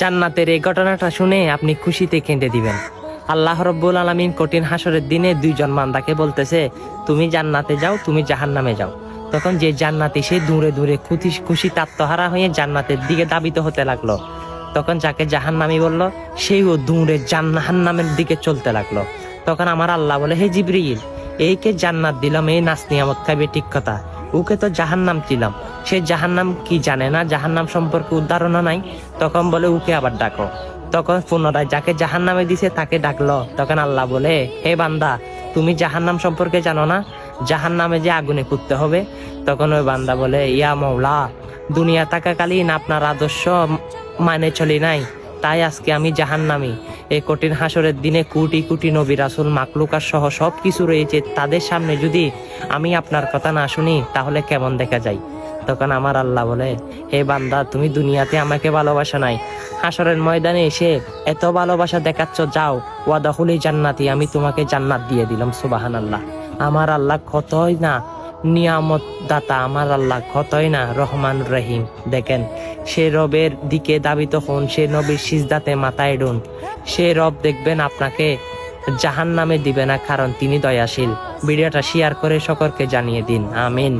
জান্নাতের এই ঘটনাটা শুনে আপনি খুশিতে কেঁদে দিবেন। আল্লাহ রাব্বুল আলামিন কঠিন হাসরের দিনে দুইজন বান্দাকে বলতেছে, তুমি জান্নাতে যাও, তুমি জাহান্নামে যাও। তখন যে জান্নাতি সে দূরে দূরে খুশি আত্মহারা হয়ে জান্নাতের দিকে ধাবিত হতে লাগলো। তখন যাকে জাহান্নামী বলল সেও দূরে জাহান্নামের দিকে চলতে লাগলো। তখন আমার আল্লাহ বলে, হে জিবরিল, এইকে জান্নাত দিলাম, এই নাচ নিয়ামত খাইবে ঠিক কথা, ওকে তো জাহান্নাম দিলাম, সে জাহান্নাম কি জানে না, জাহান্নাম সম্পর্কে উদাহরণ নাই। তখন বলে ওকে আবার ডাকো। তখন পুনরায় যাকে জাহান্নামে দিছে তাকে ডাকলো। তখন আল্লাহ বলে, হে বান্দা, তুমি জাহান্নাম সম্পর্কে জানো না, জাহান্নামে যে আগুনে পুড়তে হবে? তখন ওই বান্দা বলে, ইয়া মওলা, দুনিয়া থাকাকালীন আপনার আদর্শ মানে চলি নাই, তাই আজকে আমি জাহান্নামী। এই কঠিন হাসরের দিনে কোটি কোটি নবী রাসূল মাখলুকাত সহ সবকিছু রয়েছে, তাদের সামনে যদি আমি আপনার কথা না শুনি তাহলে কেমন দেখা যায়? তখন আমার আল্লাহ বলে, হে বান্দা, তুমি দুনিয়াতে আমাকে ভালোবাসা নাই, হাসরের ময়দানে এসে এত ভালোবাসা দেখাচ্ছ, যাও ওয়াদাখুলি জান্নাতি, আমি তোমাকে জান্নাত দিয়ে দিলাম। সুবহানাল্লাহ। আমার আল্লাহ কতই না নিয়ামত দাতা, আমার আল্লাহ কতই না রহমান রহিম। দেখেন, সে রবের দিকে দাবিত হন, সে নবীর সিজদাতে মাথায় ডুন, সে রব দেখবেন আপনাকে জাহান্নামে দিবে না, কারণ তিনি দয়াশীল। ভিডিওটা শেয়ার করে সকলকে জানিয়ে দিন। আমিন।